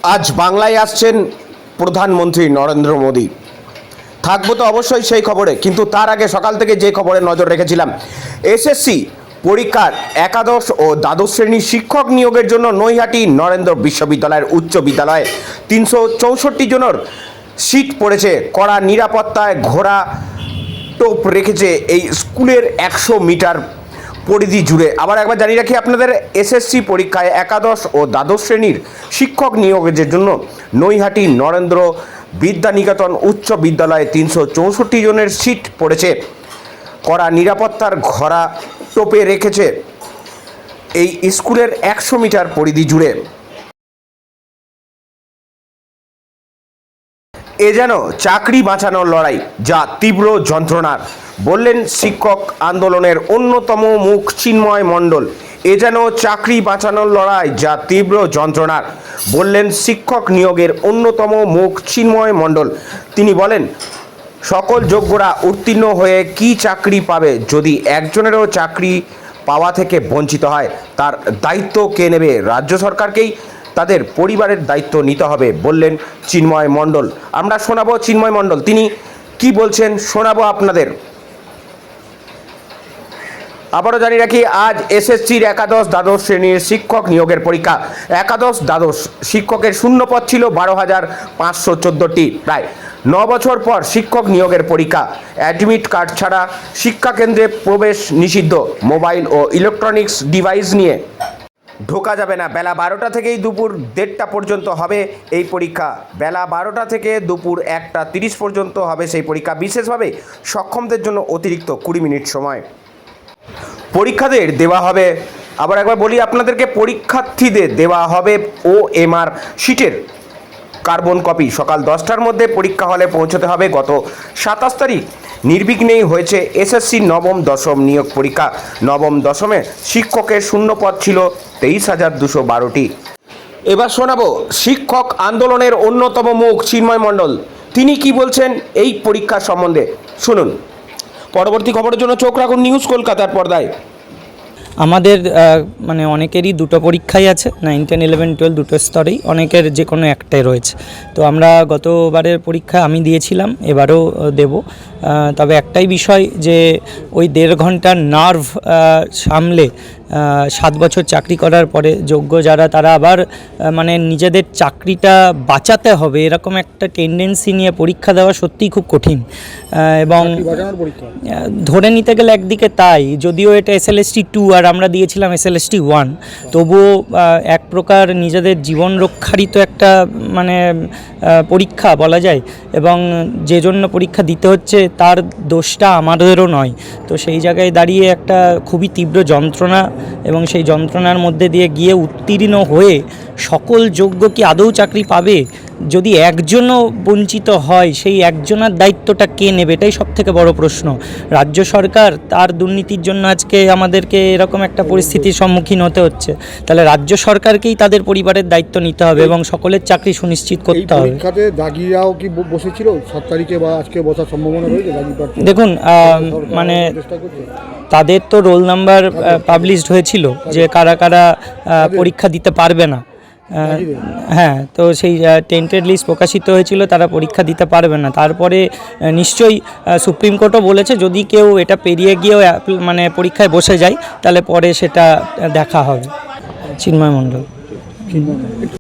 আজ বাংলায় আসছেন প্রধানমন্ত্রী নরেন্দ্র মোদী। থাকবো তো অবশ্যই সেই খবরে, কিন্তু তার আগে সকাল থেকে যে খবরে নজর রেখেছিলাম, এসএসসি পরীক্ষার একাদশ ও দ্বাদশ শ্রেণীর শিক্ষক নিয়োগের জন্য নৈহাটি নরেন্দ্র বিশ্ববিদ্যালয়ের উচ্চ বিদ্যালয়ে 364 জনের সিট পড়েছে। কড়া নিরাপত্তায় ঘোড়া টোপ রেখেছে এই স্কুলের 100 মিটার পরিধি জুড়ে। আবার একবার জানিয়ে রাখি আপনাদের, এসএসসি পরীক্ষায় একাদশ ও দ্বাদশ শ্রেণীর শিক্ষক নিয়োগের জন্য নৈহাটি নরেন্দ্র বিদ্যানিকেতন উচ্চ বিদ্যালয়ে 364 জনের সিট পড়েছে। কড়া নিরাপত্তার ঘোড়া টোপে রেখেছে এই স্কুলের 100 মিটার পরিধি জুড়ে। এ যেন চাকরি বাঁচানোর লড়াই, যা তীব্র যন্ত্রণার, বললেন শিক্ষক আন্দোলনের অন্যতম মুখ চিন্ময় মণ্ডল। এ যেন চাকরি বাঁচানোর লড়াই, যা তীব্র যন্ত্রণার, বললেন শিক্ষক নিয়োগের অন্যতম মুখ চিন্ময় মণ্ডল। তিনি বলেন, সকল যোগ্যরা উত্তীর্ণ হয়ে কি চাকরি পাবে? যদি একজনেরও চাকরি পাওয়া থেকে বঞ্চিত হয়, তার দায়িত্ব কে নেবে? রাজ্য সরকারকেই তাদের পরিবারের দায়িত্ব নিতে হবে, বললেন চিন্ময় মণ্ডল। আমরা শোনাবো চিন্ময় মণ্ডল তিনি কি বলছেন, শোনাবো আপনাদের। আবারও জানিয়ে রাখি, আজ এসএসসির একাদশ দ্বাদশ শ্রেণীর শিক্ষক নিয়োগের পরীক্ষা। একাদশ দ্বাদশ শিক্ষকের শূন্যপদ ছিল 12,514টি। প্রায় 9 বছর পর শিক্ষক নিয়োগের পরীক্ষা। অ্যাডমিট কার্ড ছাড়া শিক্ষাকেন্দ্রে প্রবেশ নিষিদ্ধ। মোবাইল ও ইলেকট্রনিক্স ডিভাইস নিয়ে ঢোকা যাবে না। বেলা 12টা থেকেই দুপুর 1:30টা পর্যন্ত হবে এই পরীক্ষা। বেলা 12টা থেকে দুপুর 1:30 পর্যন্ত হবে সেই পরীক্ষা। বিশেষভাবে সক্ষমদের জন্য অতিরিক্ত 20 মিনিট সময় পরীক্ষাদের দেওয়া হবে। আবার একবার বলি আপনাদেরকে, পরীক্ষার্থীদের দেওয়া হবে OMR শিটের কার্বন কপি। সকাল 10টার মধ্যে পরীক্ষা হলে পৌঁছতে হবে। গত 27 তারিখ নির্বিঘ্নেই হয়েছে এসএসসি নবম দশম নিয়োগ পরীক্ষা। নবম দশমে শিক্ষকের শূন্যপদ ছিল 23,212টি। এবার শোনাবো শিক্ষক আন্দোলনের অন্যতম মুখ চিন্ময় মণ্ডল তিনি কি বলছেন এই পরীক্ষা সম্বন্ধে, শুনুন। পরবর্তী খবরের জন্য চোখ রাখুন নিউজ কলকাতার পর্দায়। আমাদের মানে অনেকেরই দুটো পরীক্ষাই আছে, 9, 10, 11, 12 দুটো স্তরেই, অনেকের যে কোনো একটাই রয়েছে। তো আমরা গতবারের পরীক্ষা আমি দিয়েছিলাম, এবারও দেব। তবে একটাই বিষয় যে ওই 1.5 ঘন্টার নার্ভ সামলে 7 বছর চাকরি করার পরে যোগ্য যারা, তারা আবার মানে নিজেদের চাকরিটা বাঁচাতে হবে এরকম একটা টেন্ডেন্সি নিয়ে পরীক্ষা দেওয়া সত্যিই খুব কঠিন। এবং ধরে নিতে গেলে একদিকে তাই, যদিও এটা SLST 2 আর আমরা দিয়েছিলাম SLST 1, তবুও এক প্রকার নিজেদের জীবন রক্ষারই তো একটা মানে পরীক্ষা বলা যায়। এবং যে জন্য পরীক্ষা দিতে হচ্ছে তার দোষটা আমাদেরও নয়। তো সেই জায়গায় দাঁড়িয়ে একটা খুবই তীব্র যন্ত্রণা, এবং সেই যন্ত্রণার মধ্যে দিয়ে গিয়ে উত্তীর্ণ হয়ে সকল যোগ্য কি আদৌ চাকরি পাবে? যদি একজনও বঞ্চিত হয়, সেই একজনের দায়িত্বটা কে নেবে? এটাই সবথেকে বড় প্রশ্ন। রাজ্য সরকার তার দুর্নীতির জন্য আজকে আমাদেরকে এরকম একটা পরিস্থিতির সম্মুখীন হতে হচ্ছে। তাহলে রাজ্য সরকারকেই তাদের পরিবারের দায়িত্ব নিতে হবে এবং সকলের চাকরি সুনিশ্চিত করতে হবে। পরীক্ষাতে দাগিরাও কি বসেছিল 7 তারিখে বা আজকে বসার সম্ভাবনা রয়েছে? দেখুন, মানে তাদের তো রোল নাম্বার পাবলিশড হয়েছিল যে কারা কারা পরীক্ষা দিতে পারবে না। হ্যাঁ, তো সেই টেন্টেড লিস্ট প্রকাশিত হয়েছিল, তারা পরীক্ষা দিতে পারবে না। তারপরে নিশ্চয়ই সুপ্রিম কোর্টও বলেছে যদি কেউ এটা পেরিয়ে গিয়েও মানে পরীক্ষায় বসে যায়, তাহলে পরে সেটা দেখা হবে। চিন্ময় মণ্ডল।